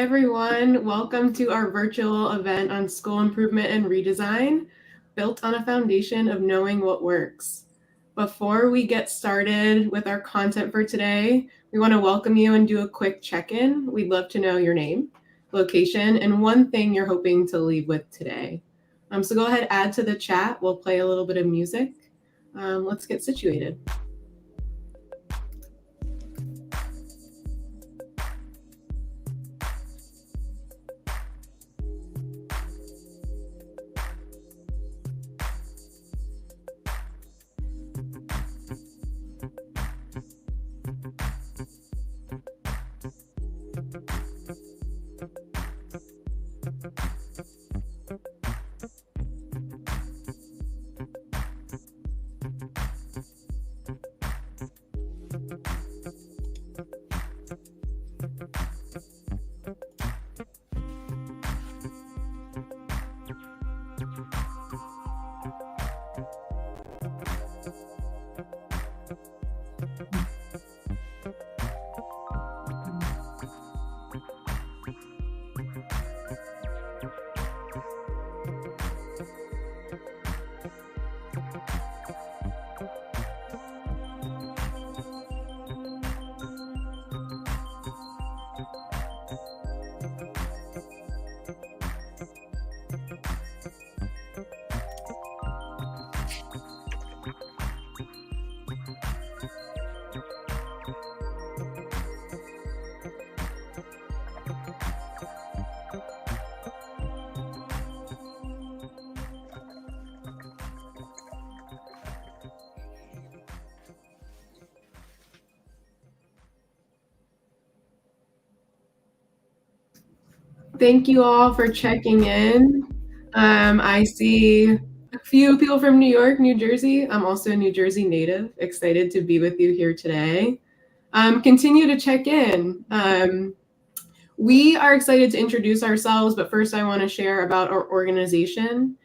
everyone. Welcome to our virtual event on school improvement and redesign, built on a foundation of knowing what works. Before we get started with our content for today, we want to welcome you and do a quick check-in. We'd love to know your name, location, and one thing you're hoping to leave with today. So go ahead, add to the chat. We'll play a little bit of music. Let's get situated. Thank you all for checking in. I see a few people from New York, New Jersey. I'm also a New Jersey native, excited to be with you here today. Continue to check in. We are excited to introduce ourselves, but first I want to share about our organization.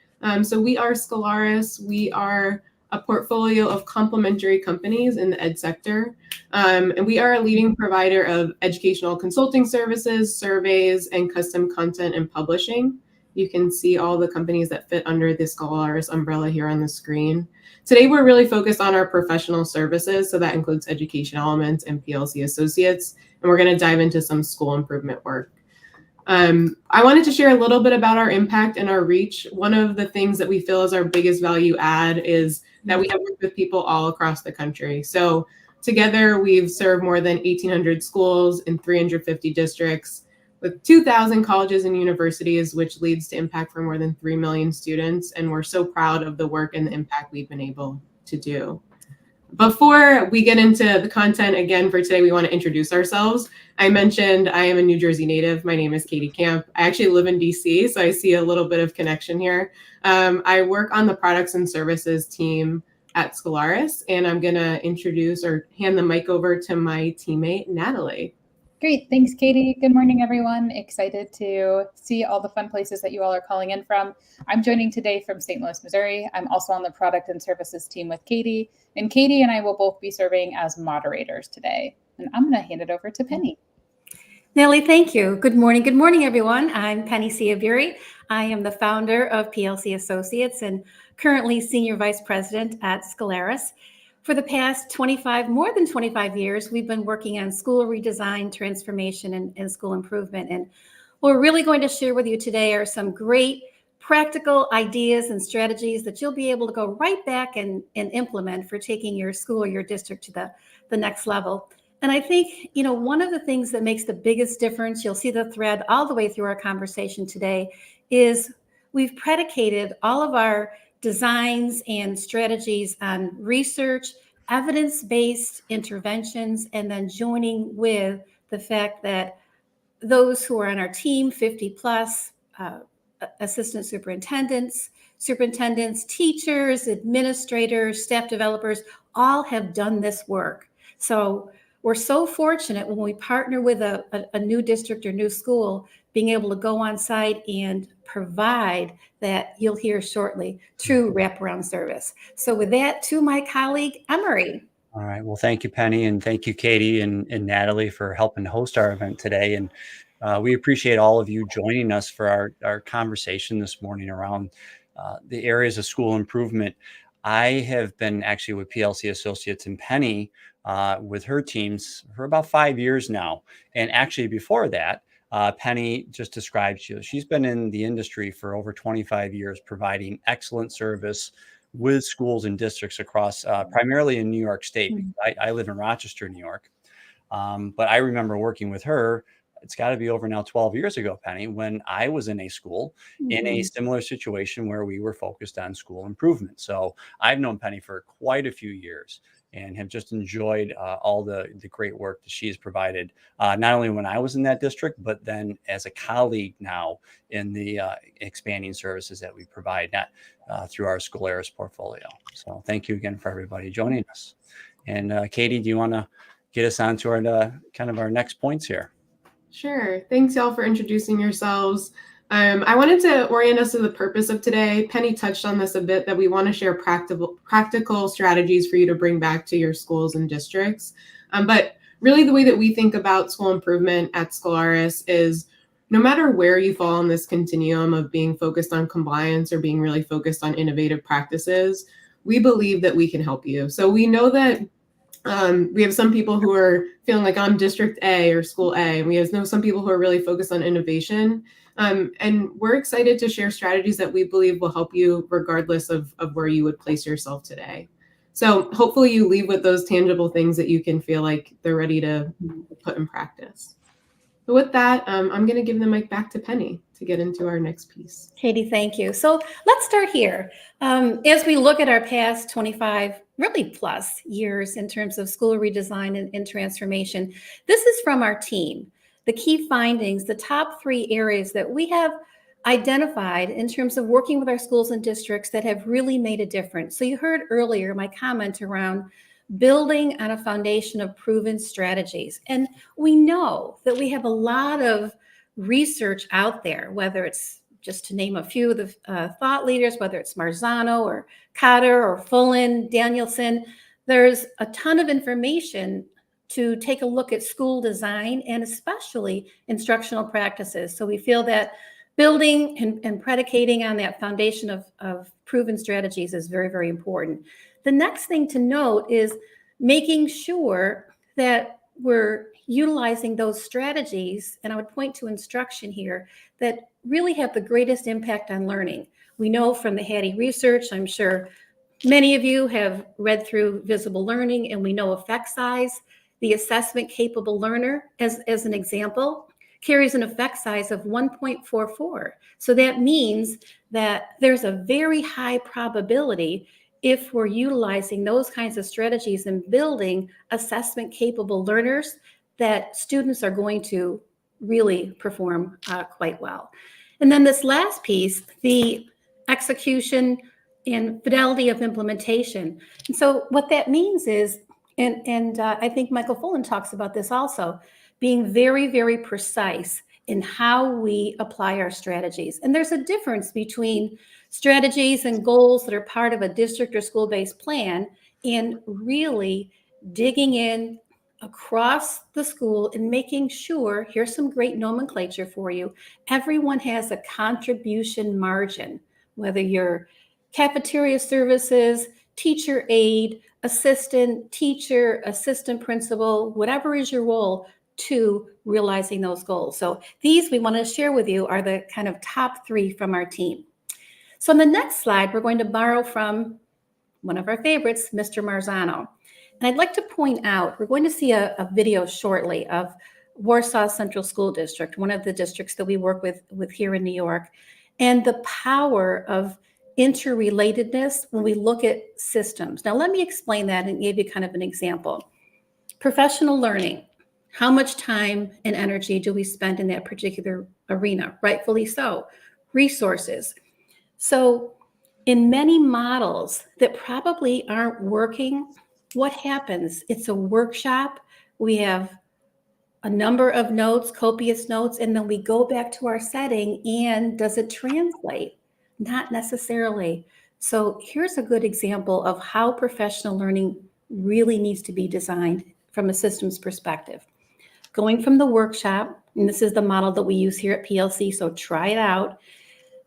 So we are Scolaris. We are a portfolio of complementary companies in the ed sector. And we are a leading provider of educational consulting services, surveys, and custom content and publishing. You can see all the companies that fit under the Scolaris umbrella here on the screen. Today, we're really focused on our professional services. So that includes education elements and PLC associates. And we're going to dive into some school improvement work. I wanted to share a little bit about our impact and our reach. One of the things that we feel is our biggest value add is that we have worked with people all across the country. So together, we've served more than 1,800 schools in 350 districts with 2,000 colleges and universities, which leads to impact for more than 3 million students. And we're so proud of the work and the impact we've been able to do. Before we get into the content again for today, we want to introduce ourselves. I mentioned I am a New Jersey native. My name is Katie Camp. I actually live in DC, so I see a little bit of connection here. I work on the products and services team at Scolaris, and I'm going to introduce or hand the mic over to my teammate, Natalie. Great. Thanks, Katie. Good morning, everyone. Excited to see all the fun places that you all are calling in from. I'm joining today from St. Louis, Missouri. I'm also on the product and services team with Katie, and Katie and I will both be serving as moderators today. And I'm going to hand it over to Penny. Natalie, thank you. Good morning. Good morning, everyone. I'm Penny Ciaburri. I am the founder of PLC Associates and currently Senior Vice President at Scolaris. For the past more than 25 years, we've been working on school redesign, transformation, and school improvement. And what we're really going to share with you today are some great practical ideas and strategies that you'll be able to go right back and implement for taking your school or your district to the next level. And I think, one of the things that makes the biggest difference, you'll see the thread all the way through our conversation today, is we've predicated all of our designs and strategies on research, evidence-based interventions, and then joining with the fact that those who are on our team, 50 plus, assistant superintendents, teachers, administrators, staff developers, all have done this work. So we're so fortunate when we partner with a new district or new school, being able to go on site and provide that you'll hear shortly, true wraparound service. So with that, to my colleague, Emory. All right. Well, thank you, Penny, and thank you, Katie and Natalie, for helping host our event today. And We appreciate all of you joining us for our conversation this morning around the areas of school improvement. I have been actually with PLC Associates and Penny with her teams for about 5 years now. And actually before that, Penny just described, she's been in the industry for over 25 years, providing excellent service with schools and districts across, primarily in New York State. I live in Rochester, New York. But I remember working with her. It's got to be over now 12 years ago, Penny, when I was in a school in a similar situation where we were focused on school improvement. So I've known Penny for quite a few years and have just enjoyed all the great work that she's provided, not only when I was in that district, but then as a colleague now in the expanding services that we provide through our Scolaris portfolio. So thank you again for everybody joining us. And Katie, do you want to get us on to our kind of our next points here? Sure. Thanks, y'all, for introducing yourselves. I wanted to orient us to the purpose of today. Penny touched on this a bit, that we want to share practical strategies for you to bring back to your schools and districts. But really, the way that we think about school improvement at Scolaris is no matter where you fall on this continuum of being focused on compliance or being really focused on innovative practices, we believe that we can help you. So we know that we have some people who are feeling like I'm District A or School A, and we know some people who are really focused on innovation. And we're excited to share strategies that we believe will help you regardless of where you would place yourself today. So hopefully you leave with those tangible things that you can feel like they're ready to put in practice. But with that, I'm going to give the mic back to Penny to get into our next piece. Katie, thank you. So let's start here. As we look at our past 25, really plus years in terms of school redesign and transformation, this is from our team. The key findings, the top 3 areas that we have identified in terms of working with our schools and districts that have really made a difference. So you heard earlier my comment around building on a foundation of proven strategies. And we know that we have a lot of research out there, whether it's, just to name a few of the thought leaders, whether it's Marzano or Cotter or Fullen, Danielson, there's a ton of information to take a look at school design and especially instructional practices. So we feel that building and predicating on that foundation of proven strategies is very, very important. The next thing to note is making sure that we're utilizing those strategies, and I would point to instruction here, that really have the greatest impact on learning. We know from the Hattie research, I'm sure many of you have read through visible learning, and we know effect size. The assessment capable learner, as an example, carries an effect size of 1.44. So that means that there's a very high probability, if we're utilizing those kinds of strategies and building assessment capable learners, that students are going to really perform quite well. And then this last piece, the execution and fidelity of implementation. And so what that means is, and I think Michael Fullen talks about this also, being very, very precise in how we apply our strategies. And there's a difference between strategies and goals that are part of a district or school-based plan and really digging in across the school and making sure, here's some great nomenclature for you, everyone has a contribution margin, whether you're cafeteria services, teacher aide, assistant teacher, assistant principal, whatever is your role, to realizing those goals. So these we want to share with you are the kind of top 3 from our team. So on the next slide, we're going to borrow from one of our favorites, Mr. Marzano. And I'd like to point out, we're going to see a video shortly of Warsaw Central School District, one of the districts that we work with here in New York, and the power of interrelatedness when we look at systems. Now, let me explain that and give you kind of an example. Professional learning. How much time and energy do we spend in that particular arena? Rightfully so. Resources. So in many models that probably aren't working, what happens? It's a workshop. We have a number of notes, copious notes, and then we go back to our setting, and does it translate? Not necessarily. So here's a good example of how professional learning really needs to be designed from a systems perspective. Going from the workshop And this is the model that we use here at PLC, so try it out.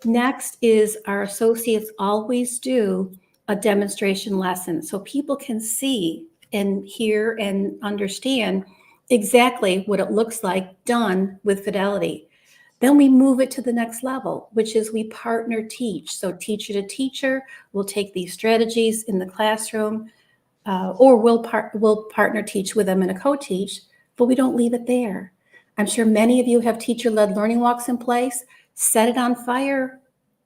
Next is our associates always do a demonstration lesson so people can see and hear and understand exactly what it looks like done with fidelity. Then we move it to the next level, which is we partner teach. So teacher to teacher, we'll take these strategies in the classroom, or we'll partner teach with them in a co-teach, but we don't leave it there. I'm sure many of you have teacher-led learning walks in place. Set it on fire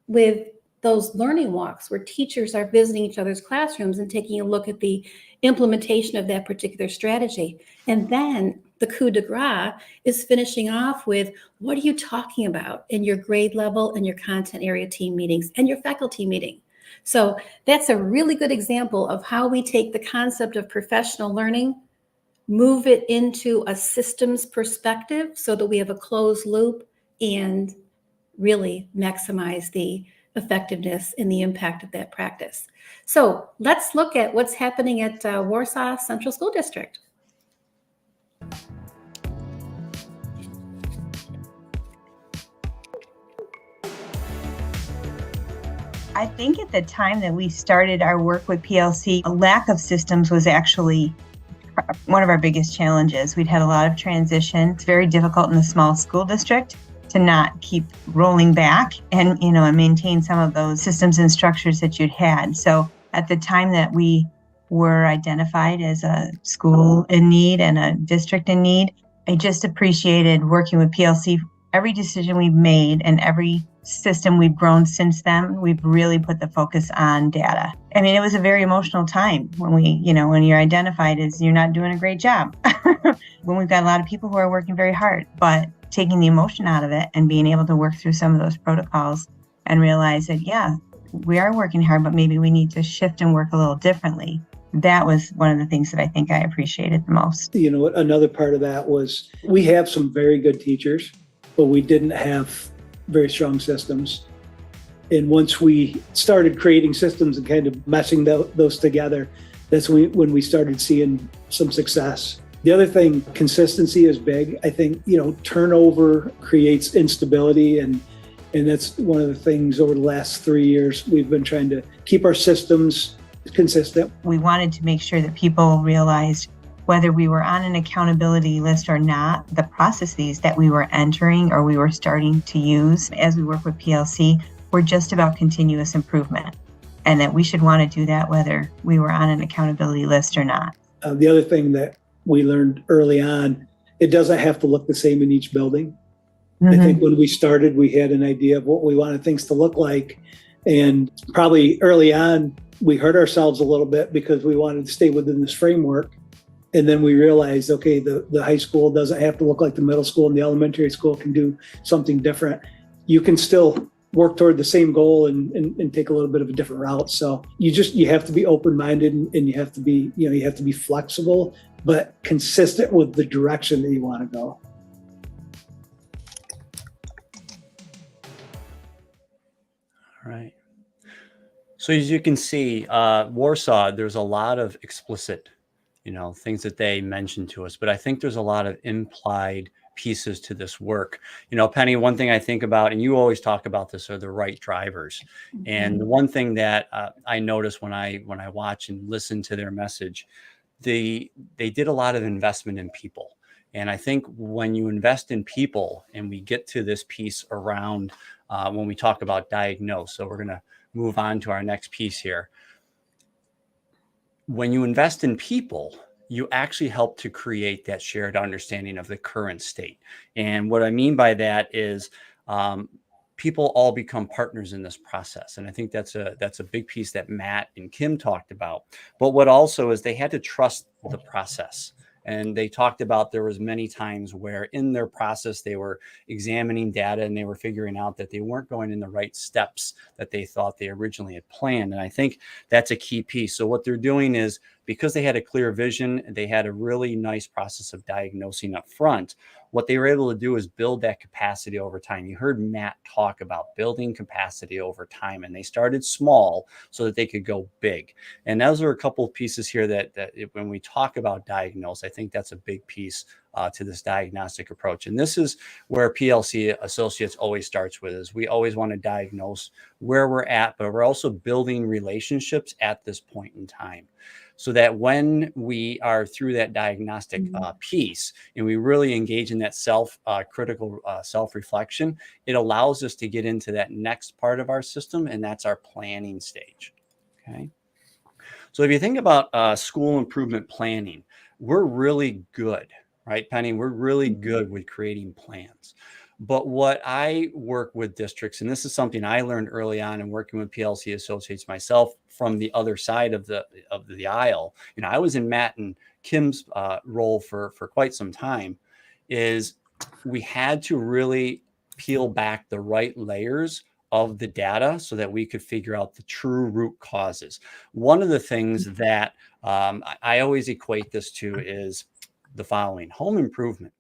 with those learning walks where teachers are visiting each other's classrooms and taking a look at the implementation of that particular strategy. And then the coup de grace is finishing off with, what are you talking about in your grade level and your content area team meetings and your faculty meeting? So that's a really good example of how we take the concept of professional learning, move it into a systems perspective so that we have a closed loop and really maximize the effectiveness and the impact of that practice. So let's look at what's happening at Warsaw Central School District. I think at the time that we started our work with PLC, a lack of systems was actually one of our biggest challenges. We'd had a lot of transition. It's very difficult in a small school district to not keep rolling back and maintain some of those systems and structures that you'd had. So at the time that we were identified as a school in need and a district in need, I just appreciated working with PLC. Every decision we've made and every system we've grown since then, we've really put the focus on data. I mean, it was a very emotional time when when you're identified as you're not doing a great job. When we've got a lot of people who are working very hard, but taking the emotion out of it and being able to work through some of those protocols and realize that, yeah, we are working hard, but maybe we need to shift and work a little differently. That was one of the things that I think I appreciated the most. Another part of that was we have some very good teachers, but we didn't have very strong systems. And once we started creating systems and kind of meshing those together, that's when we started seeing some success. The other thing, consistency is big. I think, turnover creates instability, and that's one of the things over the last 3 years we've been trying to keep our systems consistent. We wanted to make sure that people realized whether we were on an accountability list or not, the processes that we were entering or we were starting to use as we work with PLC were just about continuous improvement, and that we should want to do that whether we were on an accountability list or not. The other thing that we learned early on, it doesn't have to look the same in each building. I think when we started, we had an idea of what we wanted things to look like. And probably early on, we hurt ourselves a little bit because we wanted to stay within this framework. And then we realized, okay, the high school doesn't have to look like the middle school, and the elementary school can do something different. You can still work toward the same goal and take a little bit of a different route. So you have to be open-minded, and you have to be flexible, but consistent with the direction that you want to go. All right. So as you can see, Warsaw, there's a lot of explicit, things that they mentioned to us, but I think there's a lot of implied pieces to this work. Penny, one thing I think about, and you always talk about this, are the right drivers. Mm-hmm. And the one thing that I notice when I watch and listen to their message, they did a lot of investment in people. And I think when you invest in people, and we get to this piece around when we talk about diagnose, so we're going to move on to our next piece here. When you invest in people, you actually help to create that shared understanding of the current state. And what I mean by that is people all become partners in this process. And I think that's a big piece that Matt and Kim talked about. But what also is they had to trust the process. And they talked about there was many times where in their process, they were examining data and they were figuring out that they weren't going in the right steps that they thought they originally had planned. And I think that's a key piece. So what they're doing is, because they had a clear vision, they had a really nice process of diagnosing up front. what they were able to do is build that capacity over time. You heard Matt talk about building capacity over time, and they started small so that they could go big. And those are a couple of pieces here that when we talk about diagnose, I think that's a big piece to this diagnostic approach. And this is where PLC Associates always starts with, is we always want to diagnose where we're at, but we're also building relationships at this point in time, so that when we are through that diagnostic piece and we really engage in that critical self-reflection, it allows us to get into that next part of our system, and that's our planning stage. Okay. So if you think about school improvement planning, we're really good, right, Penny? We're really good with creating plans. But what I work with districts, and this is something I learned early on in working with PLC Associates myself from the other side of the aisle. You know, I was in Matt and Kim's role for quite some time. Is we had to really peel back the right layers of the data so that we could figure out the true root causes. One of the things that I always equate this to is the following: home improvement.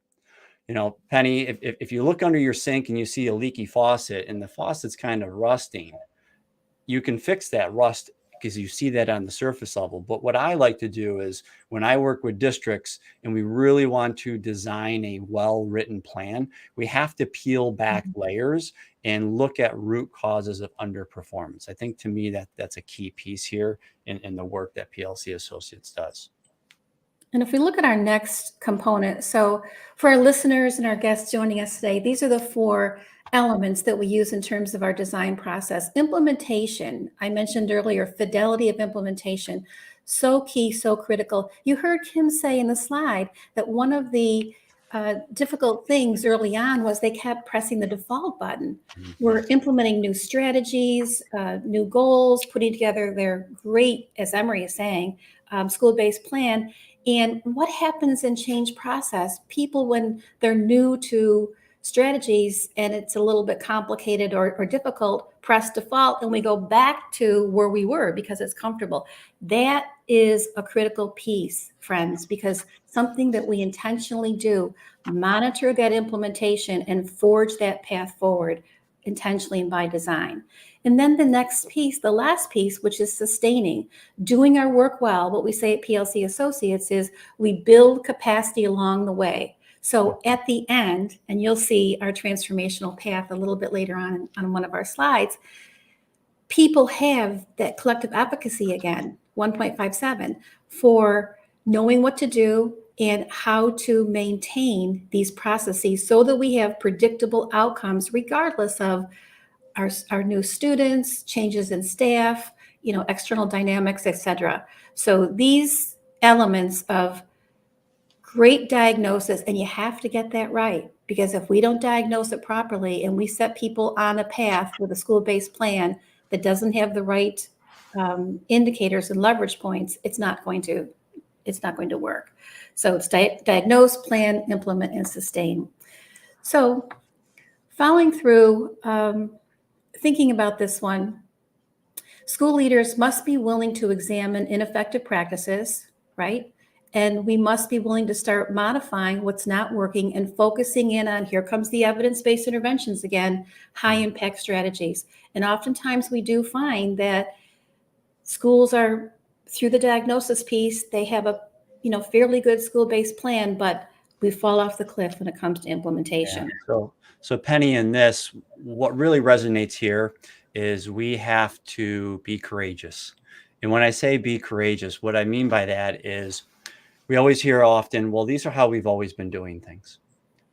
You know, Penny, if you look under your sink and you see a leaky faucet and the faucet's kind of rusting, you can fix that rust because you see that on the surface level. But what I like to do is when I work with districts and we really want to design a well-written plan, we have to peel back layers and look at root causes of underperformance. I think to me that's a key piece here in the work that PLC Associates does. And if we look at our next component, so for our listeners and our guests joining us today, these are the 4 elements that we use in terms of our design process. Implementation, I mentioned earlier, fidelity of implementation, so key, so critical. You heard Kim say in the slide that one of the difficult things early on was they kept pressing the default button. We're implementing new strategies, new goals, putting together their great, as Emory is saying, school-based plan. And what happens in change process? People, when they're new to strategies and it's a little bit complicated or difficult, press default and we go back to where we were because it's comfortable. That is a critical piece, friends, because something that we intentionally do, monitor that implementation and forge that path forward intentionally and by design. And then the next piece, the last piece, which is sustaining, doing our work well. What we say at PLC Associates is we build capacity along the way. So at the end, and you'll see our transformational path a little bit later on one of our slides, people have that collective efficacy again, 1.57, for knowing what to do and how to maintain these processes so that we have predictable outcomes regardless of our new students, changes in staff, external dynamics, etc. So these elements of great diagnosis, and you have to get that right, because if we don't diagnose it properly and we set people on a path with a school-based plan that doesn't have the right indicators and leverage points, it's not going to work. So it's diagnose, plan, implement, and sustain. So following through, thinking about this one, school leaders must be willing to examine ineffective practices, right? And we must be willing to start modifying what's not working and focusing in on, here comes the evidence-based interventions again, high impact strategies. And oftentimes we do find that schools are, through the diagnosis piece, they have a fairly good school-based plan, but we fall off the cliff when it comes to implementation. Yeah. So Penny, in this, what really resonates here is we have to be courageous. And when I say be courageous, what I mean by that is we always hear often, well, these are how we've always been doing things.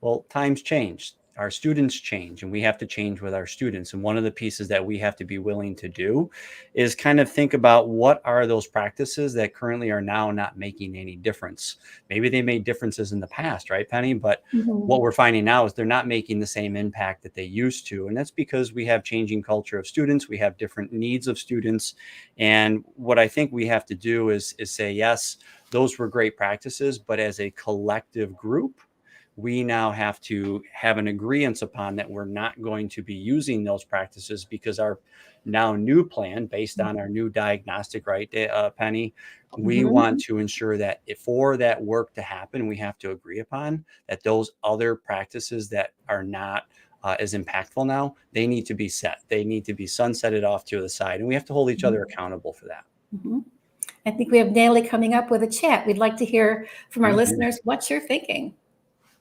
Well, times change. Our students change, and we have to change with our students. And one of the pieces that we have to be willing to do is kind of think about what are those practices that currently are now not making any difference. Maybe they made differences in the past, right, Penny? But what we're finding now is they're not making the same impact that they used to. And that's because we have changing culture of students. We have different needs of students. And what I think we have to do is say, yes, those were great practices, but as a collective group, we now have to have an agreement upon that we're not going to be using those practices because our now new plan based on our new diagnostic, right, Penny? We want to ensure that for that work to happen, we have to agree upon that those other practices that are not as impactful now, they need to be set. They need to be sunsetted off to the side, and we have to hold each other accountable for that. I think we have Natalie coming up with a chat. We'd like to hear from our listeners what you're thinking.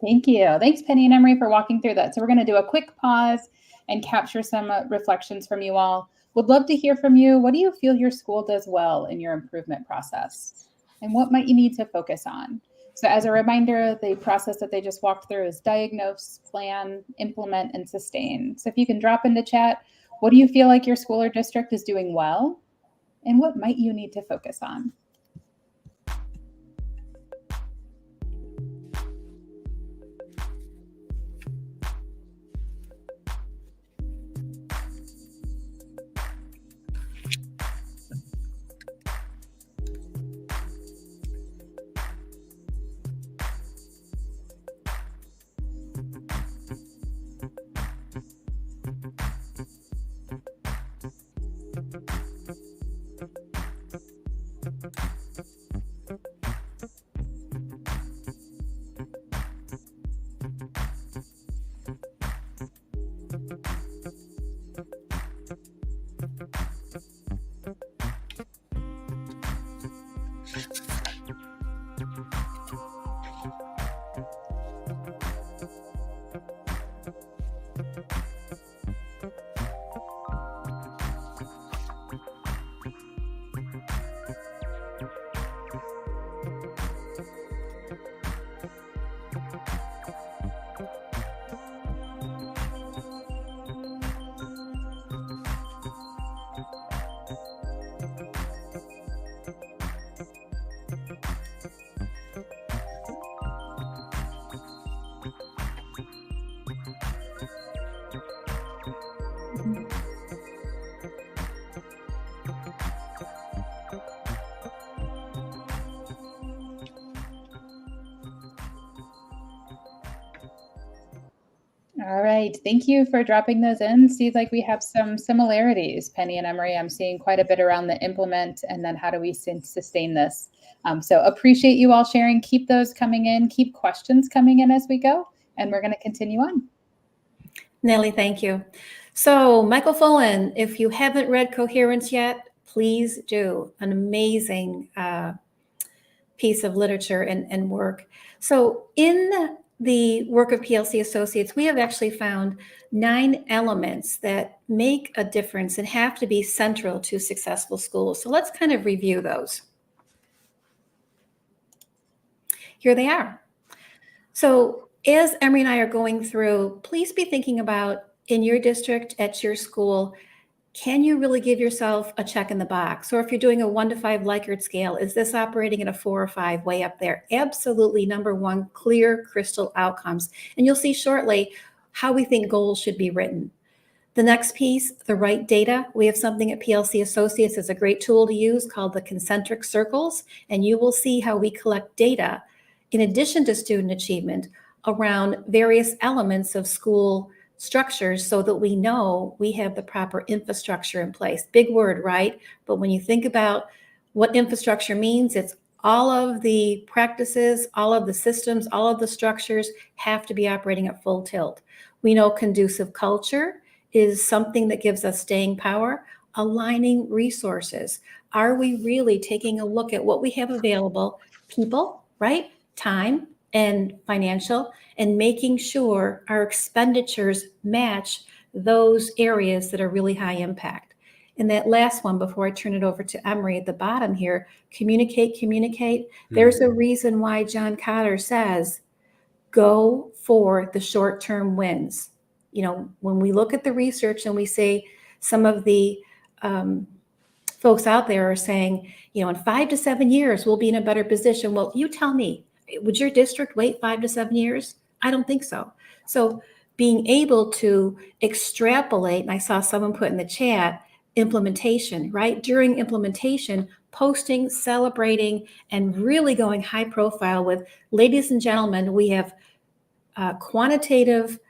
Thank you. Thanks, Penny and Emory, for walking through that. So we're going to do a quick pause and capture some reflections from you all. Would love to hear from you. What do you feel your school does well in your improvement process? And what might you need to focus on? So as a reminder, the process that they just walked through is diagnose, plan, implement, and sustain. So if you can drop into chat, what do you feel like your school or district is doing well? And what might you need to focus on? All right, thank you for dropping those in. Seems like we have some similarities, Penny and Emory. I'm seeing quite a bit around the implement and then how do we sustain this. So appreciate you all sharing. Keep those coming in, keep questions coming in as we go, and we're going to continue on. Nellie, thank you. So Michael Fullen, if you haven't read Coherence yet, please do. An amazing piece of literature and work. So in the work of PLC Associates, we have actually found 9 elements that make a difference and have to be central to successful schools. So let's kind of review those. Here they are. So as Emory and I are going through, please be thinking about in your district, at your school, can you really give yourself a check in the box? Or if you're doing a 1 to 5 Likert scale, is this operating at a 4 or 5 way up there? Absolutely, number one, clear crystal outcomes. And you'll see shortly how we think goals should be written. The next piece, the right data. We have something at PLC Associates that's a great tool to use called the concentric circles. And you will see how we collect data in addition to student achievement around various elements of school structures so that we know we have the proper infrastructure in place. Big word, right? But when you think about what infrastructure means, it's all of the practices, all of the systems, all of the structures have to be operating at full tilt. We know conducive culture is something that gives us staying power. Aligning resources. Are we really taking a look at what we have available? People, right? Time and financial, and making sure our expenditures match those areas that are really high impact. And that last one, before I turn it over to Emory at the bottom here, communicate. There's a reason why John Cotter says, go for the short-term wins. You know, when we look at the research and we say some of the folks out there are saying, you know, in 5 to 7 years, we'll be in a better position. Well, you tell me, would your district wait 5 to 7 years? I don't think so. So being able to extrapolate, and I saw someone put in the chat, implementation, right? During implementation, posting, celebrating, and really going high profile with, ladies and gentlemen, we have quantitative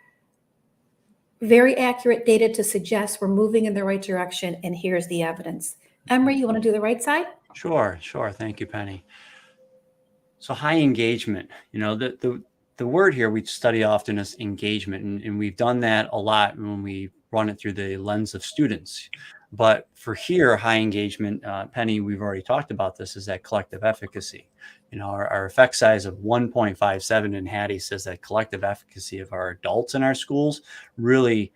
very accurate data to suggest we're moving in the right direction, and here's the evidence. Emory, you want to do the right side? Sure. Thank you, Penny. So high engagement, the word here we study often is engagement, and we've done that a lot when we run it through the lens of students. But for here, high engagement, Penny, we've already talked about this, is that collective efficacy. Our effect size of 1.57 in Hattie says that collective efficacy of our adults in our schools really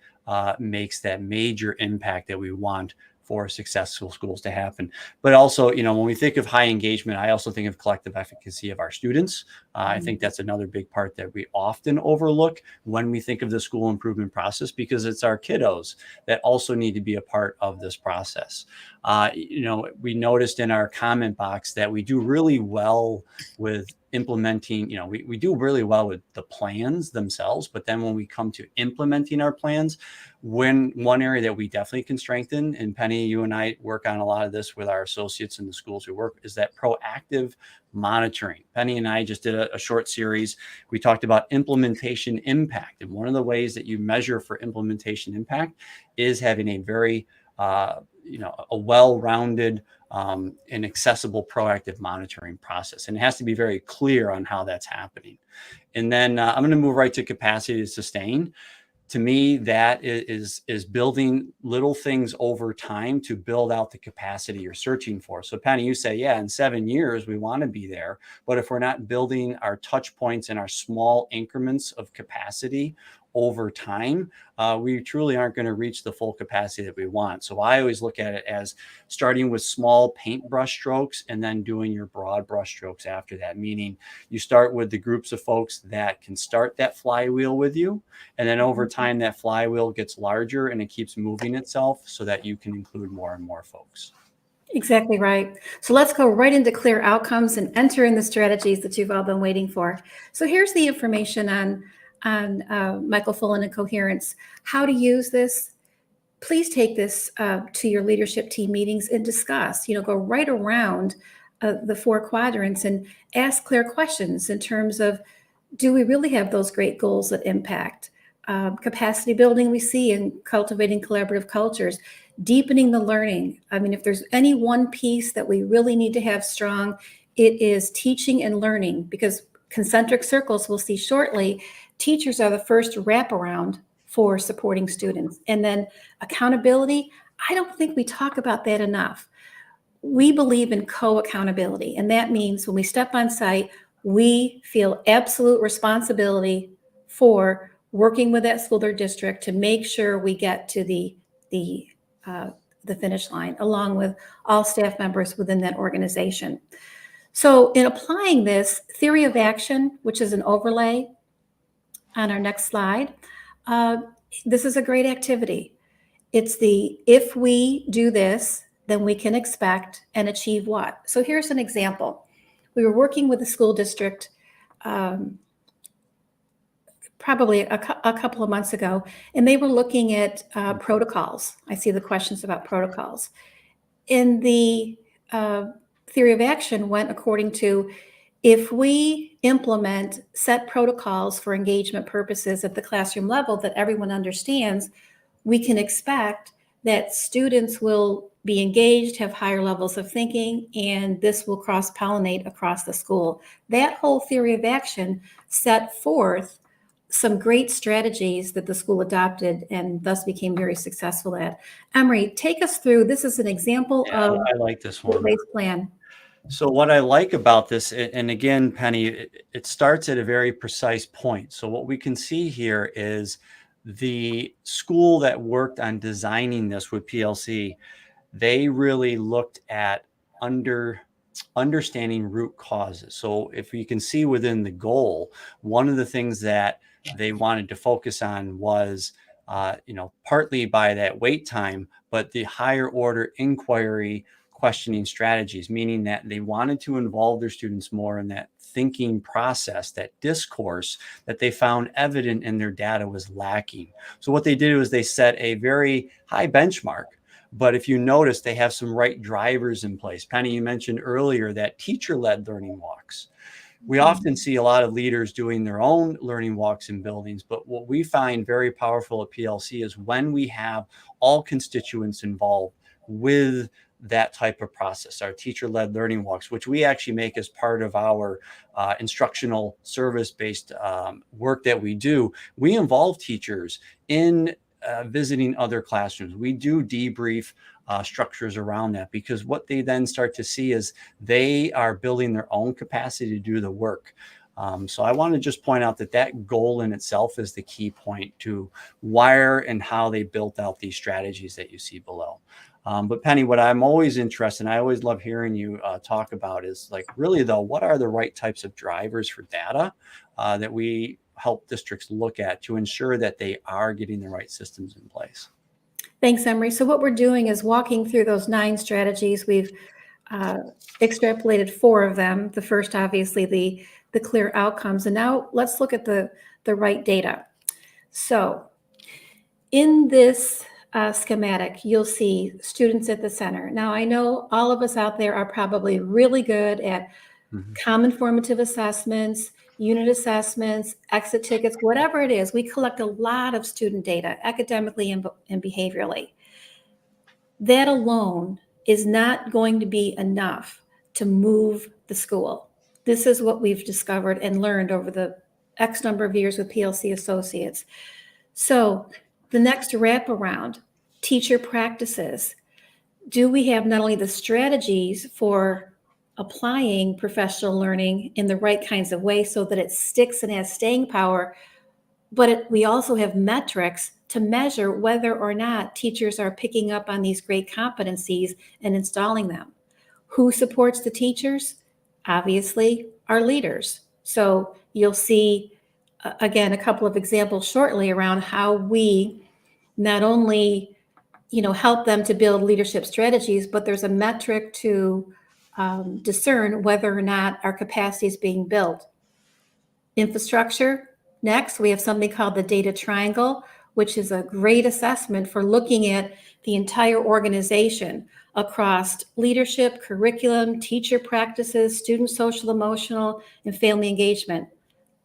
makes that major impact that we want for successful schools to happen. But also, when we think of high engagement, I also think of collective efficacy of our students. I think that's another big part that we often overlook when we think of the school improvement process, because it's our kiddos that also need to be a part of this process. We noticed in our comment box that we do really well with implementing, we do really well with the plans themselves, but then when we come to implementing our plans, one area that we definitely can strengthen, and Penny, you and I work on a lot of this with our associates in the schools we work, is that proactive monitoring. Penny and I just did a short series. We talked about implementation impact. And one of the ways that you measure for implementation impact is having a very, a well-rounded and accessible proactive monitoring process. And it has to be very clear on how that's happening. And then I'm going to move right to capacity to sustain. To me, that is building little things over time to build out the capacity you're searching for. So Penny, you say, yeah, in 7 years, we want to be there. But if we're not building our touch points and our small increments of capacity over time, we truly aren't going to reach the full capacity that we want. So I always look at it as starting with small paintbrush strokes and then doing your broad brush strokes after that, meaning you start with the groups of folks that can start that flywheel with you. And then over time, that flywheel gets larger and it keeps moving itself so that you can include more and more folks. Exactly right. So let's go right into clear outcomes and enter in the strategies that you've all been waiting for. So here's the information on Michael Fullen and coherence. How to use this. Please take this to your leadership team meetings and discuss, go right around the 4 quadrants and ask clear questions in terms of, do we really have those great goals that impact? Capacity building we see in cultivating collaborative cultures, deepening the learning. I mean, if there's any one piece that we really need to have strong, it is teaching and learning, because concentric circles we'll see shortly, teachers are the first wraparound for supporting students. And then accountability, I don't think we talk about that enough. We believe in co-accountability, and that means when we step on site, we feel absolute responsibility for working with that school or district to make sure we get to the finish line, along with all staff members within that organization. So in applying this theory of action, which is an overlay on our next slide, this is a great activity. It's the, if we do this, then we can expect and achieve what? So here's an example. We were working with the school district probably a couple of months ago, and they were looking at protocols. I see the questions about protocols. In the theory of action went according to, if we implement set protocols for engagement purposes at the classroom level that everyone understands, we can expect that students will be engaged, have higher levels of thinking, and this will cross-pollinate across the school. That whole theory of action set forth some great strategies that the school adopted and thus became very successful at. Emory, take us through. This is an example of I like this one. Plan. So what I like about this, and again, Penny, it starts at a very precise point. So what we can see here is the school that worked on designing this with PLC, they really looked at understanding root causes. So if you can see within the goal, one of the things that they wanted to focus on was, partly by that wait time, but the higher order inquiry questioning strategies, meaning that they wanted to involve their students more in that thinking process, that discourse that they found evident in their data was lacking. So what they did was they set a very high benchmark. But if you notice, they have some right drivers in place. Penny, you mentioned earlier that teacher-led learning walks. We often see a lot of leaders doing their own learning walks in buildings, but what we find very powerful at PLC is when we have all constituents involved with that type of process, our teacher-led learning walks, which we actually make as part of our instructional service-based work that we do. We involve teachers in visiting other classrooms. We do debrief structures around that, because what they then start to see is they are building their own capacity to do the work. So I want to just point out that that goal in itself is the key point to wire and how they built out these strategies that you see below. But Penny, what I'm always interested in, I always love hearing you talk about is like, really though, what are the right types of drivers for data that we help districts look at to ensure that they are getting the right systems in place? Thanks, Emory. So what we're doing is walking through those 9 strategies. We've extrapolated 4 of them. The first, obviously, the clear outcomes. And now let's look at the right data. So in this schematic, you'll see students at the center. Now, I know all of us out there are probably really good at common formative assessments, unit assessments, exit tickets, whatever it is. We collect a lot of student data academically and behaviorally. That alone is not going to be enough to move the school. This is what we've discovered and learned over the X number of years with PLC Associates. So the next wraparound, teacher practices. Do we have not only the strategies for applying professional learning in the right kinds of ways so that it sticks and has staying power, but we also have metrics to measure whether or not teachers are picking up on these great competencies and installing them. Who supports the teachers? Obviously, our leaders. So you'll see, again, a couple of examples shortly around how we not only help them to build leadership strategies, but there's a metric to discern whether or not our capacity is being built. Infrastructure. Next, we have something called the data triangle, which is a great assessment for looking at the entire organization across leadership, curriculum, teacher practices, student social, emotional, and family engagement.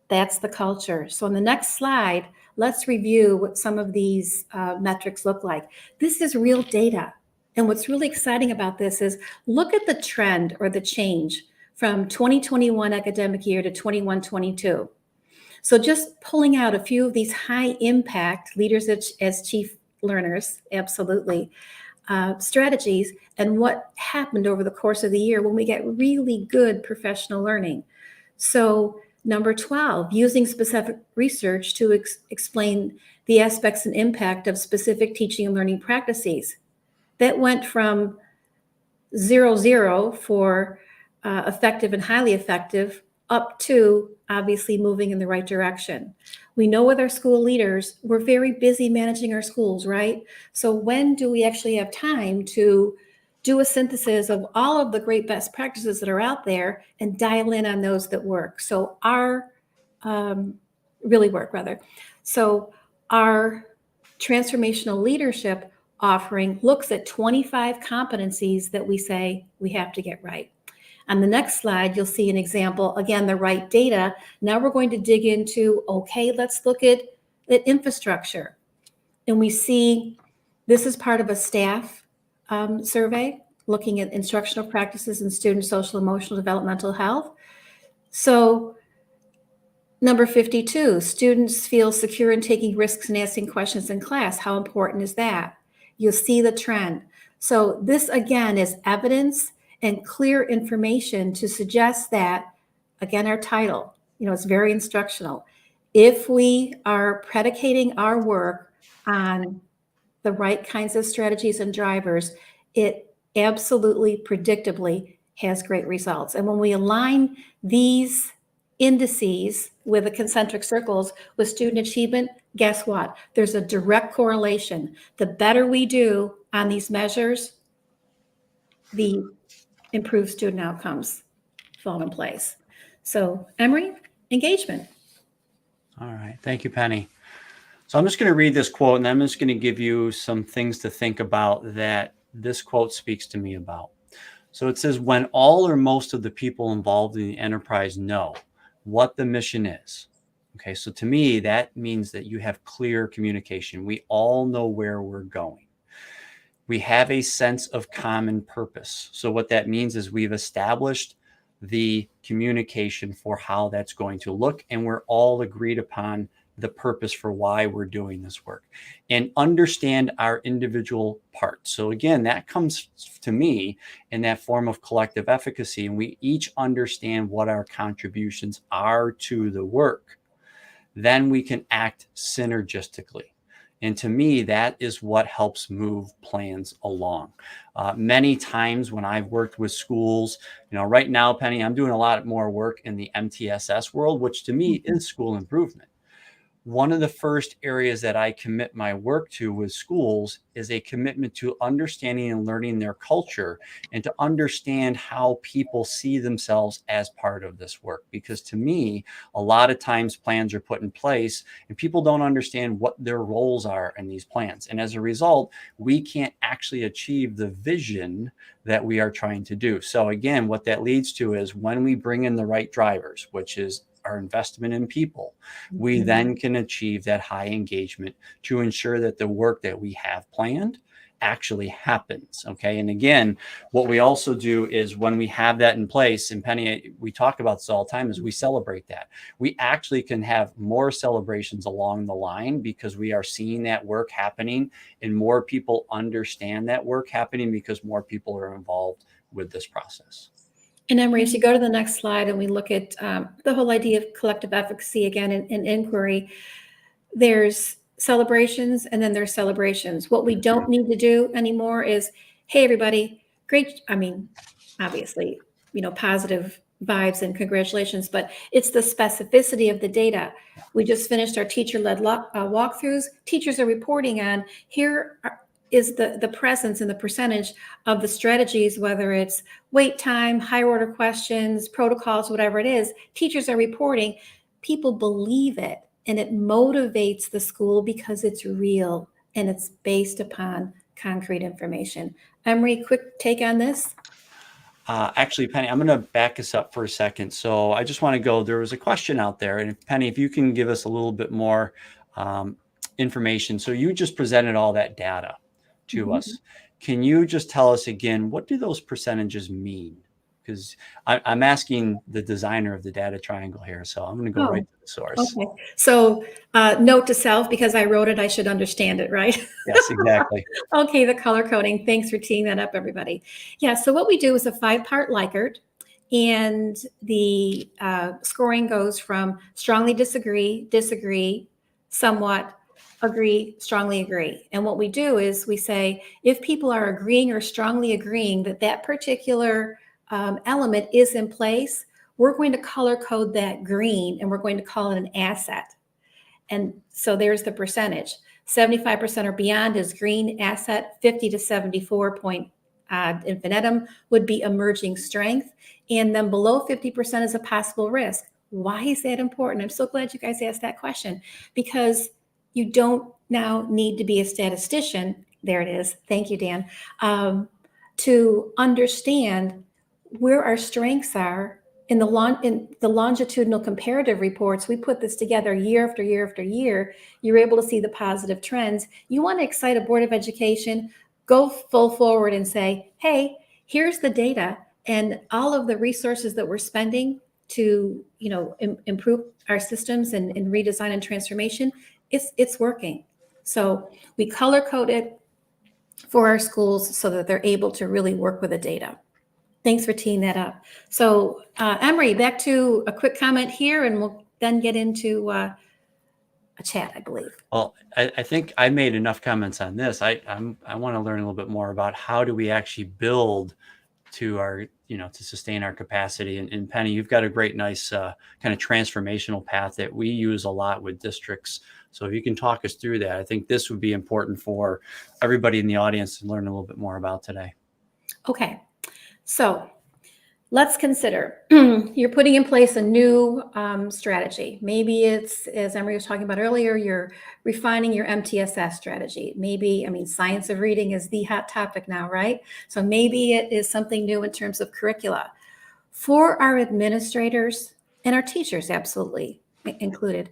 That's the culture. So on the next slide, let's review what some of these metrics look like. This is real data. And what's really exciting about this is look at the trend or the change from 2021 academic year to 21-22. So just pulling out a few of these high impact leaders as chief learners, absolutely, strategies, and what happened over the course of the year when we get really good professional learning. So number 12, using specific research to explain the aspects and impact of specific teaching and learning practices. That went from 0 for effective and highly effective up to obviously moving in the right direction. We know with our school leaders, we're very busy managing our schools, right? So when do we actually have time to do a synthesis of all of the great best practices that are out there and dial in on those that work? So our transformational leadership offering looks at 25 competencies that we say we have to get right. On the next slide, you'll see an example, again, the right data. Now we're going to dig into, okay, let's look at infrastructure. And we see this is part of a staff survey looking at instructional practices in student social, emotional, developmental health. So number 52, students feel secure in taking risks and asking questions in class. How important is that? You'll see the trend. So this, again, is evidence and clear information to suggest that, again, our title, it's very instructional. If we are predicating our work on the right kinds of strategies and drivers, it absolutely predictably has great results. And when we align these indices with the concentric circles with student achievement, guess what? There's a direct correlation. The better we do on these measures, the improved student outcomes fall in place. So, Emory, engagement. All right. Thank you, Penny. So I'm just going to read this quote, and I'm just going to give you some things to think about that this quote speaks to me about. So it says, when all or most of the people involved in the enterprise know what the mission is. Okay, so to me, that means that you have clear communication. We all know where we're going. We have a sense of common purpose. So what that means is we've established the communication for how that's going to look, and we're all agreed upon the purpose for why we're doing this work, and understand our individual parts. So again, that comes to me in that form of collective efficacy, and we each understand what our contributions are to the work. Then we can act synergistically. And to me, that is what helps move plans along. Many times when I've worked with schools, right now, Penny, I'm doing a lot more work in the MTSS world, which to me is school improvement. One of the first areas that I commit my work to with schools is a commitment to understanding and learning their culture, and to understand how people see themselves as part of this work. Because to me, a lot of times plans are put in place and people don't understand what their roles are in these plans. And as a result, we can't actually achieve the vision that we are trying to do. So again, what that leads to is when we bring in the right drivers, which is our investment in people, we then can achieve that high engagement to ensure that the work that we have planned actually happens. Okay. And again, what we also do is when we have that in place, and Penny, we talk about this all the time, is we celebrate that. We actually can have more celebrations along the line because we are seeing that work happening, and more people understand that work happening because more people are involved with this process. And Emory, as you go to the next slide and we look at the whole idea of collective efficacy again in inquiry, there's celebrations and then there's celebrations. What we don't need to do anymore is, hey, everybody, great. I mean, obviously, positive vibes and congratulations, but it's the specificity of the data. We just finished our teacher-led walkthroughs. Teachers are reporting on here is the presence and the percentage of the strategies, whether it's wait time, higher order questions, protocols, whatever it is. Teachers are reporting, people believe it, and it motivates the school because it's real and it's based upon concrete information. Emory, quick take on this. Actually, Penny, I'm going to back us up for a second. So I just want to go, there was a question out there. And Penny, if you can give us a little bit more information. So you just presented all that data to us. Can you just tell us again, what do those percentages mean? Because I'm asking the designer of the data triangle here. So I'm going to go right to the source. Okay. So note to self, because I wrote it, I should understand it, right? Yes, exactly. Okay, the color coding. Thanks for teeing that up, everybody. Yeah, so what we do is a 5-part Likert, and the scoring goes from strongly disagree, somewhat, agree, strongly agree. And what we do is we say, if people are agreeing or strongly agreeing that that particular element is in place, we're going to color code that green and we're going to call it an asset. And so there's the percentage. 75% or beyond is green asset, 50 to 74 point infinitum would be emerging strength. And then below 50% is a possible risk. Why is that important? I'm so glad you guys asked that question, because you don't now need to be a statistician. There it is. Thank you, Dan. To understand where our strengths are. In the longitudinal comparative reports, we put this together year after year after year. You're able to see the positive trends. You want to excite a Board of Education, go full forward and say, hey, here's the data and all of the resources that we're spending to improve our systems and redesign and transformation. It's working. So we color code it for our schools so that they're able to really work with the data. Thanks for teeing that up. So Emory, back to a quick comment here, and we'll then get into a chat, I believe. Well, I think I made enough comments on this. I want to learn a little bit more about how do we actually build to our, to sustain our capacity. And Penny, you've got a great, nice kind of transformational path that we use a lot with districts. So if you can talk us through that, I think this would be important for everybody in the audience to learn a little bit more about today. Okay. So let's consider you're putting in place a new strategy. Maybe it's, as Emory was talking about earlier, you're refining your MTSS strategy. Maybe, science of reading is the hot topic now, right? So maybe it is something new in terms of curricula. For our administrators and our teachers absolutely included.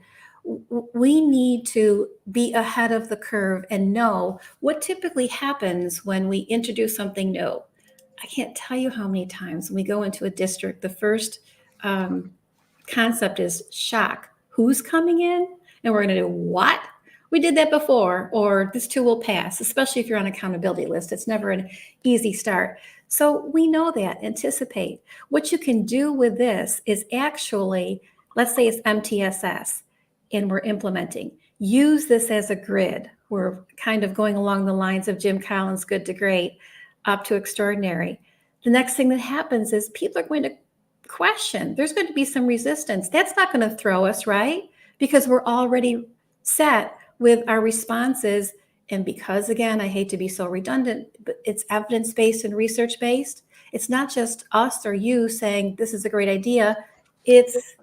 We need to be ahead of the curve and know what typically happens when we introduce something new. I can't tell you how many times when we go into a district, the first concept is shock. Who's coming in? And we're going to do what? We did that before, or this too will pass, especially if you're on accountability list. It's never an easy start. So we know that, anticipate. What you can do with this is actually, let's say it's MTSS and we're implementing. Use this as a grid. We're kind of going along the lines of Jim Collins' good to great up to extraordinary. The next thing that happens is people are going to question. There's going to be some resistance. That's not going to throw us, right? Because we're already set with our responses. And because, again, I hate to be so redundant, but it's evidence-based and research-based. It's not just us or you saying this is a great idea. It's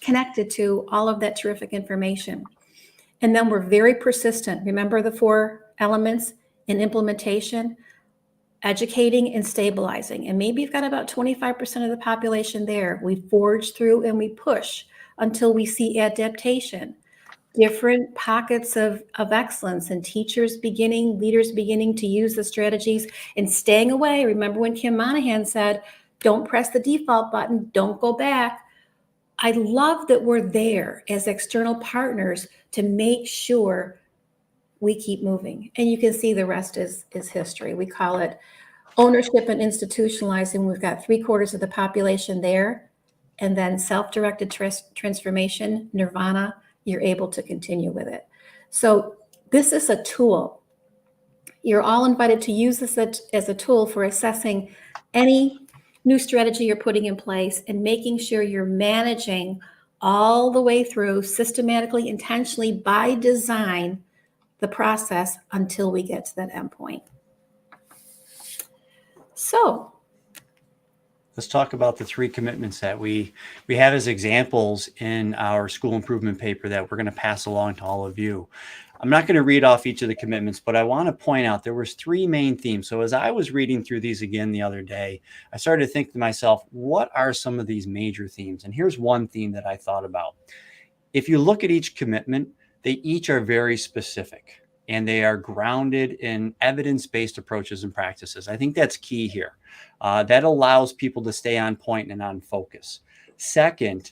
connected to all of that terrific information. And then we're very persistent. Remember the 4 elements in implementation? Educating and stabilizing. And maybe you've got about 25% of the population there. We forge through and we push until we see adaptation. Different pockets of excellence and teachers beginning, leaders beginning to use the strategies and staying away. Remember when Kim Monahan said, don't press the default button, don't go back. I love that we're there as external partners to make sure we keep moving. And you can see the rest is history. We call it ownership and institutionalizing. We've got 3/4 of the population there. And then self-directed transformation, nirvana, you're able to continue with it. So this is a tool. You're all invited to use this as a tool for assessing any new strategy you're putting in place and making sure you're managing all the way through systematically, intentionally, by design, the process until we get to that endpoint. So let's talk about the 3 commitments that we have as examples in our school improvement paper that we're going to pass along to all of you. I'm not going to read off each of the commitments, but I want to point out there was 3 main themes. So as I was reading through these again the other day, I started to think to myself, what are some of these major themes? And here's one theme that I thought about. If you look at each commitment, they each are very specific and they are grounded in evidence-based approaches and practices. I think that's key here. That allows people to stay on point and on focus. Second,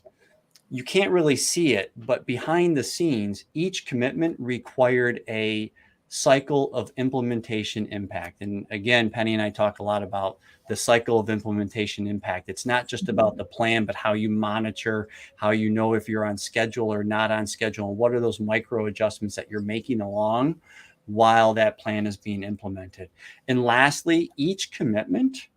you can't really see it, but behind the scenes, each commitment required a cycle of implementation impact. And again, Penny and I talk a lot about the cycle of implementation impact. It's not just about the plan, but how you monitor, how you know if you're on schedule or not on schedule, and what are those micro adjustments that you're making along while that plan is being implemented. And lastly, each commitment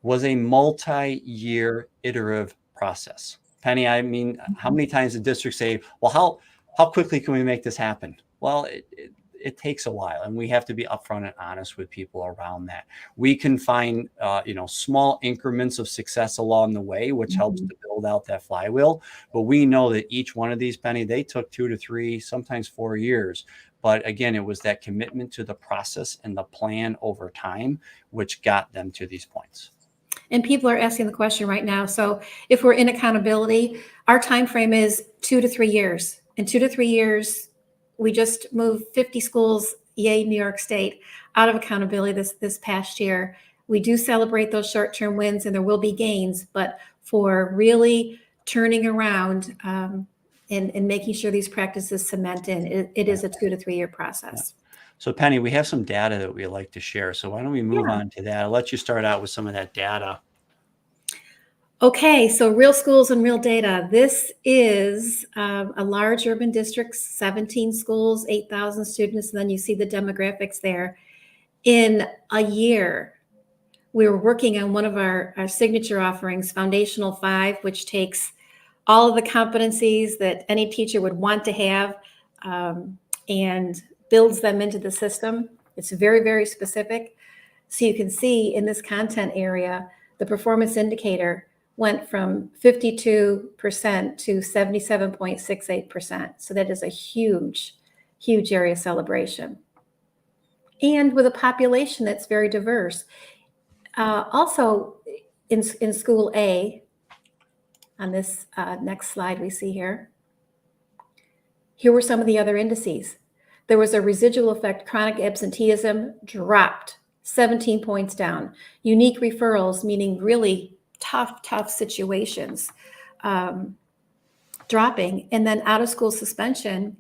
was a multi-year iterative process. Penny, I mean, how many times did districts say, well, how quickly can we make this happen? Well, it takes a while, and we have to be upfront and honest with people around that. We can find, small increments of success along the way, which helps to build out that flywheel. But we know that each one of these, Penny, they took 2 to 3, sometimes 4 years. But again, it was that commitment to the process and the plan over time, which got them to these points. And people are asking the question right now. So if we're in accountability, our time frame is 2 to 3 years. In 2 to 3 years, we just moved 50 schools, yay, New York State, out of accountability this past year. We do celebrate those short-term wins, and there will be gains, but for really turning around and making sure these practices cement in, it is a 2 to 3 year process. Yeah. So Penny, we have some data that we'd like to share. So why don't we move on to that? I'll let you start out with some of that data. Okay, so real schools and real data. This is a large urban district, 17 schools, 8,000 students, and then you see the demographics there. In a year, we were working on one of our signature offerings, Foundational 5, which takes all of the competencies that any teacher would want to have and builds them into the system. It's very, very specific. So you can see in this content area, the performance indicator went from 52% to 77.68%. So that is a huge, huge area celebration. And with a population that's very diverse. Also in school A, on this next slide we see here. Here were some of the other indices. There was a residual effect. Chronic absenteeism dropped 17 points down. Unique referrals, meaning really tough situations, dropping. And then out of school suspension,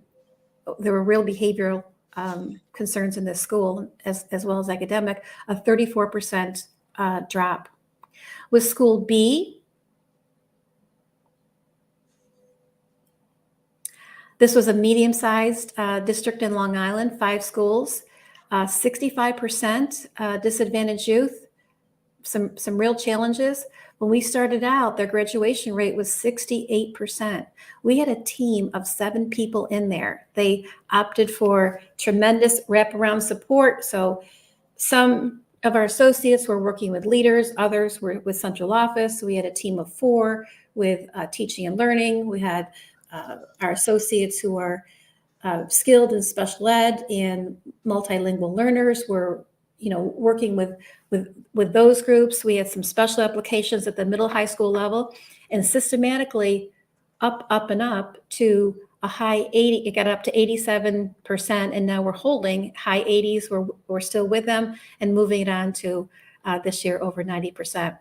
there were real behavioral concerns in this school as well as academic, a 34% drop. With school B, this was a medium-sized district in Long Island, 5 schools, 65% disadvantaged youth, some real challenges. When we started out, their graduation rate was 68%. We had a team of 7 people in there. They opted for tremendous wraparound support. So some of our associates were working with leaders, others were with central office. So we had a team of 4 with teaching and learning. We had our associates who are skilled in special ed and multilingual learners were, working with those groups. We had some special applications at the middle high school level, and systematically up and up to a high 80. It got up to 87%, and now we're holding high 80s. We're still with them and moving it on to this year over 90%.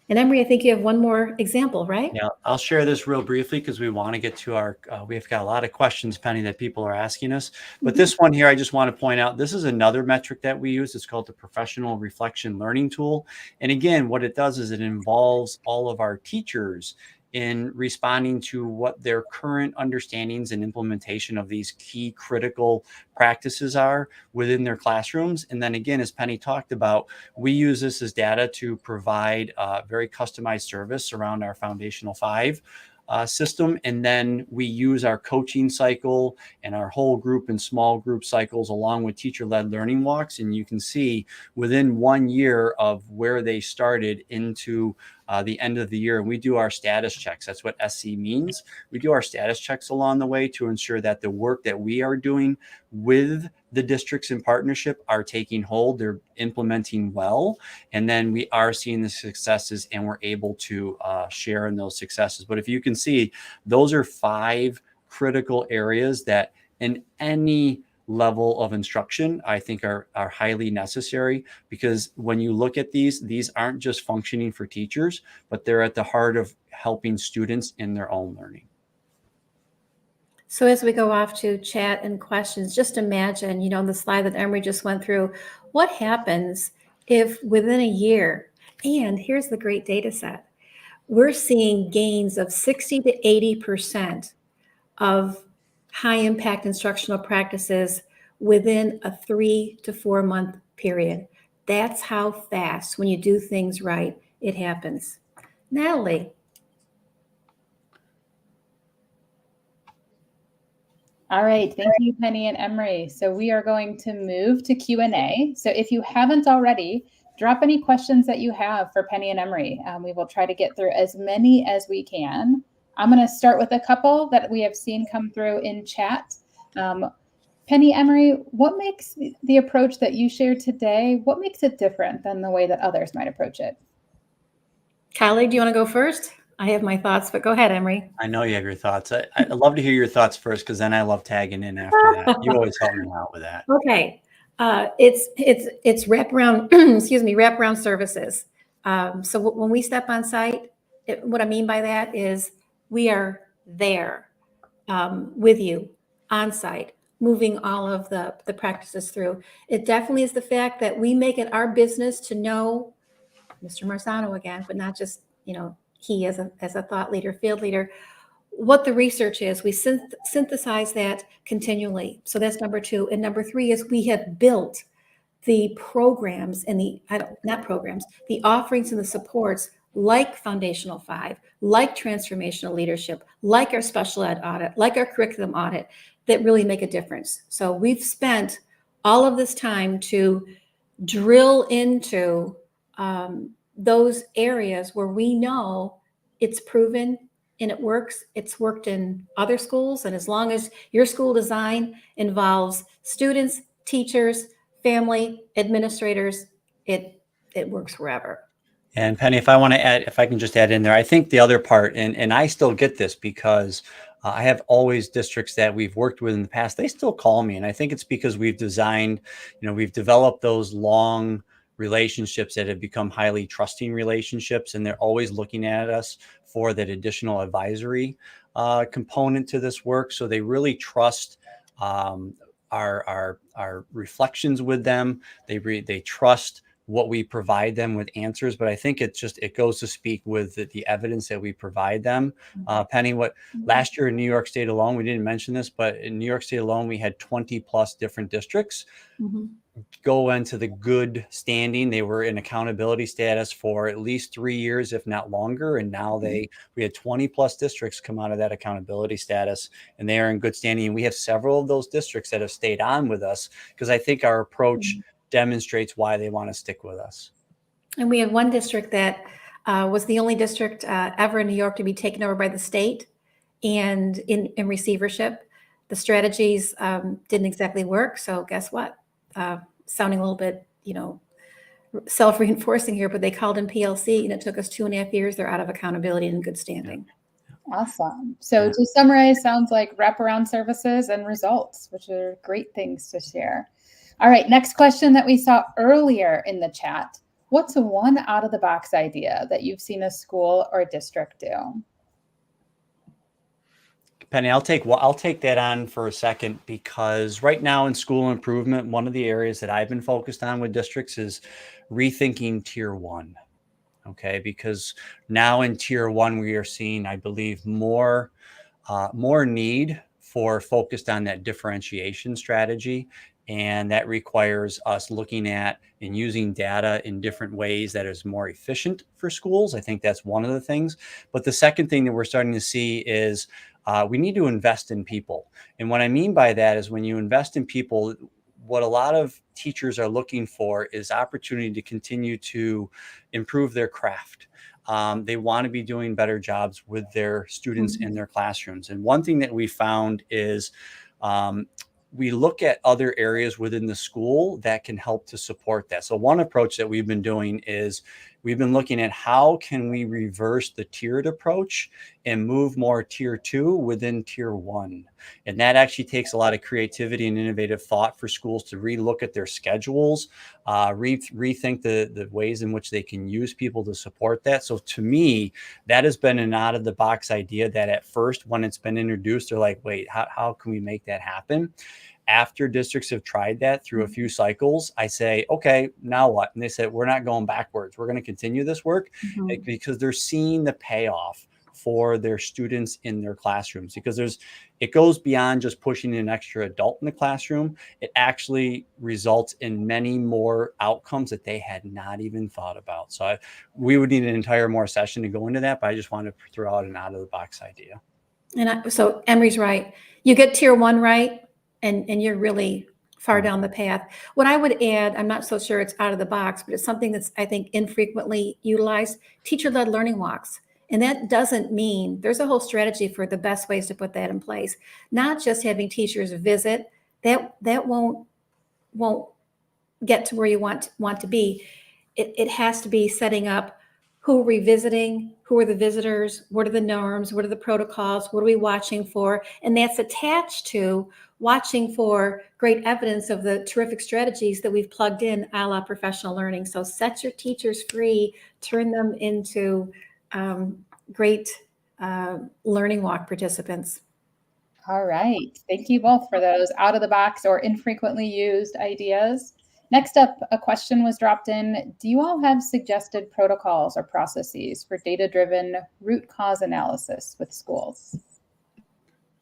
And Emory, I think you have one more example, right? Yeah, I'll share this real briefly because we want to get to our, we've got a lot of questions, Penny, that people are asking us. But this one here, I just want to point out, this is another metric that we use. It's called the Professional Reflection Learning Tool. And again, what it does is it involves all of our teachers in responding to what their current understandings and implementation of these key critical practices are within their classrooms. And then again, as Penny talked about, we use this as data to provide very customized service around our Foundational 5 system. And then we use our coaching cycle and our whole group and small group cycles along with teacher-led learning walks. And you can see within 1 year of where they started into the end of the year, and we do our status checks. That's what SC means. We do our status checks along the way to ensure that the work that we are doing with the districts in partnership are taking hold, they're implementing well, and then we are seeing the successes and we're able to share in those successes. But if you can see, those are 5 critical areas that in any level of instruction, I think are highly necessary, because when you look at these aren't just functioning for teachers, but they're at the heart of helping students in their own learning. So as we go off to chat and questions, just imagine, the slide that Emory just went through, what happens if within a year, and here's the great data set, we're seeing gains of 60 to 80% of high impact instructional practices within a 3 to 4 month period. That's how fast, when you do things right, it happens. Natalie. All right, thank you, Penny and Emory. So we are going to move to Q&A. So if you haven't already, drop any questions that you have for Penny and Emory. We will try to get through as many as we can. I'm going to start with a couple that we have seen come through in chat. Penny, Emory, what makes the approach that you shared today, what makes it different than the way that others might approach it? Kylie, do you want to go first? I have my thoughts, but go ahead, Emory. I know you have your thoughts. I'd love to hear your thoughts first, because then I love tagging in after that. You always help me out with that. Okay. It's wraparound, wraparound services. So when we step on site, what I mean by that is we are there with you on site, moving all of the practices through. It definitely is the fact that we make it our business to know Mr. Marzano again, but not just, he as a thought leader, field leader, what the research is. We synthesize that continually. So that's number 2. And number 3 is we have built the programs and the offerings and the supports like Foundational 5, like transformational leadership, like our special ed audit, like our curriculum audit, that really make a difference. So we've spent all of this time to drill into those areas where we know it's proven and it works. It's worked in other schools. And as long as your school design involves students, teachers, family, administrators, it works wherever. And Penny, if I can just add in there, I think the other part, and I still get this because I have always districts that we've worked with in the past, they still call me. And I think it's because we've developed those long relationships that have become highly trusting relationships. And they're always looking at us for that additional advisory component to this work. So they really trust our reflections with them. They trust what we provide them with answers, but I think it goes to speak with the evidence that we provide them. Penny, last year in New York State alone, we didn't mention this, but in New York State alone, we had 20 plus different districts go into the good standing. They were in accountability status for at least 3 years, if not longer. And now we had 20 plus districts come out of that accountability status, and they are in good standing. And we have several of those districts that have stayed on with us because I think our approach demonstrates why they want to stick with us. And we had one district that was the only district ever in New York to be taken over by the state and in receivership. The strategies didn't exactly work. So guess what? Sounding a little bit, self-reinforcing here, but they called in PLC and it took us 2.5 years. They're out of accountability and in good standing. Awesome. So to summarize, sounds like wraparound services and results, which are great things to share. All right, next question that we saw earlier in the chat. What's one out-of-the-box idea that you've seen a school or district do? Penny, I'll take that on for a second, because right now in school improvement, one of the areas that I've been focused on with districts is rethinking tier one. Okay, because now in tier one, we are seeing, I believe, more need for focused on that differentiation strategy. And that requires us looking at and using data in different ways that is more efficient for schools. I think that's one of the things. But the second thing that we're starting to see is we need to invest in people. And what I mean by that is when you invest in people, what a lot of teachers are looking for is opportunity to continue to improve their craft. They want to be doing better jobs with their students in their classrooms. And one thing that we found is we look at other areas within the school that can help to support that. So one approach that we've been doing is we've been looking at how can we reverse the tiered approach and move more tier two within tier one. And that actually takes a lot of creativity and innovative thought for schools to relook at their schedules, rethink the ways in which they can use people to support that. So to me, that has been an out of the box idea that at first, when it's been introduced, they're like, wait, how can we make that happen? After districts have tried that through a few cycles, I say, okay, now what? And they said, we're not going backwards. We're going to continue this work because they're seeing the payoff for their students in their classrooms, because it goes beyond just pushing an extra adult in the classroom. It actually results in many more outcomes that they had not even thought about. So we would need an entire more session to go into that, but I just wanted to throw out an out of the box idea. And so Emory's right. You get tier one right, and you're really far down the path. What I would add, I'm not so sure it's out of the box, but it's something that's, I think, infrequently utilized, teacher-led learning walks. And that doesn't mean, there's a whole strategy for the best ways to put that in place. Not just having teachers visit, that won't get to where you want to be. It has to be setting up who are we visiting, who are the visitors, what are the norms, what are the protocols, what are we watching for? And that's attached to watching for great evidence of the terrific strategies that we've plugged in a la professional learning. So set your teachers free, turn them into great learning walk participants. All right. Thank you both for those out of the box or infrequently used ideas. Next up, a question was dropped in. Do you all have suggested protocols or processes for data-driven root cause analysis with schools?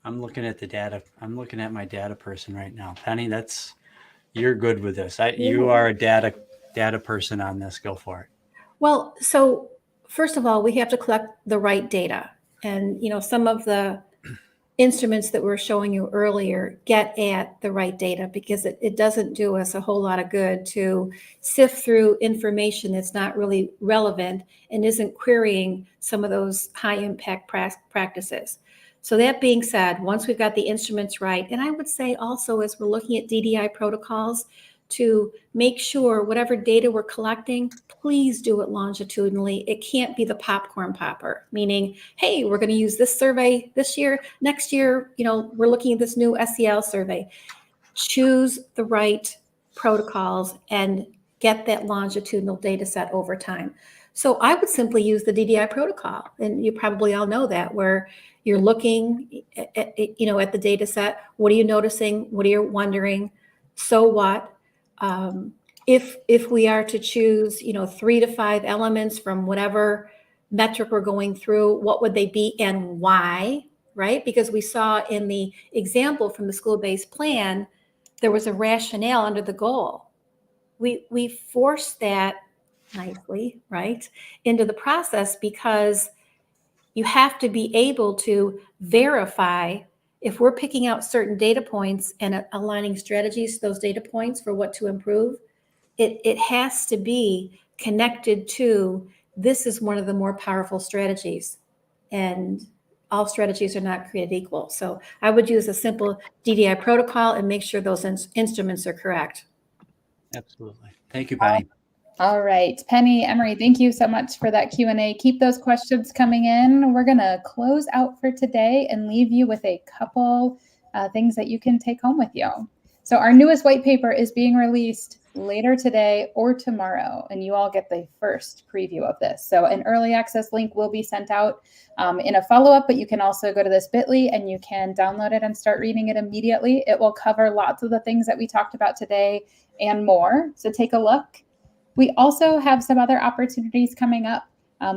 I'm looking at the data. I'm looking at my data person right now. Penny, you're good with this. You are a data person on this. Go for it. Well, so first of all, we have to collect the right data. And, some of the instruments that we're showing you earlier get at the right data, because it doesn't do us a whole lot of good to sift through information that's not really relevant and isn't querying some of those high impact practices. So that being said, once we've got the instruments right, and I would say also as we're looking at DDI protocols, to make sure whatever data we're collecting, please do it longitudinally. It can't be the popcorn popper, meaning, hey, we're going to use this survey this year. Next year, we're looking at this new SEL survey. Choose the right protocols and get that longitudinal data set over time. So I would simply use the DDI protocol, and you probably all know that, where you're looking at the data set. What are you noticing? What are you wondering? So what? If we are to choose, 3 to 5 elements from whatever metric we're going through, what would they be and why, right? Because we saw in the example from the school-based plan, there was a rationale under the goal. We forced that nicely, right, into the process, because you have to be able to verify if we're picking out certain data points and aligning strategies to those data points for what to improve. It has to be connected to, this is one of the more powerful strategies, and all strategies are not created equal. So I would use a simple DDI protocol and make sure those instruments are correct. Absolutely. Thank you, Penny. All right, Penny, Emory, thank you so much for that Q&A. Keep those questions coming in. We're going to close out for today and leave you with a couple things that you can take home with you. So our newest white paper is being released later today or tomorrow, and you all get the first preview of this. So an early access link will be sent out in a follow-up, but you can also go to this bit.ly and you can download it and start reading it immediately. It will cover lots of the things that we talked about today and more, so take a look. We also have some other opportunities coming up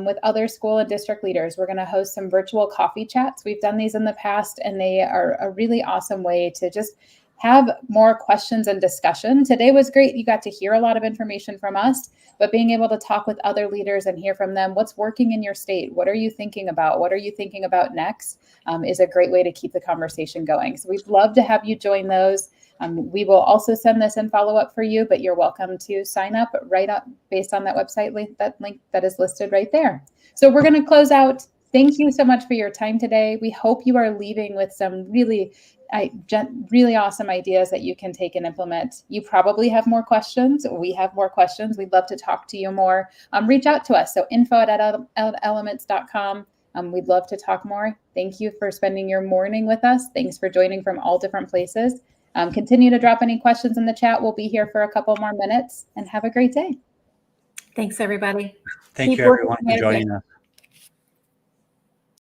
with other school and district leaders. We're going to host some virtual coffee chats. We've done these in the past, and they are a really awesome way to just have more questions and discussion. Today was great. You got to hear a lot of information from us, but being able to talk with other leaders and hear from them, what's working in your state? What are you thinking about? What are you thinking about next? Is a great way to keep the conversation going. So we'd love to have you join those. We will also send this in follow-up for you, but you're welcome to sign up right up based on that website link that is listed right there. So we're going to close out. Thank you so much for your time today. We hope you are leaving with some really awesome ideas that you can take and implement. You probably have more questions. We have more questions. We'd love to talk to you more. Reach out to us. So info@elements.com. We'd love to talk more. Thank you for spending your morning with us. Thanks for joining from all different places. Continue to drop any questions in the chat. We'll be here for a couple more minutes, and have a great day. Thanks, everybody. Thank you, everyone, for joining us.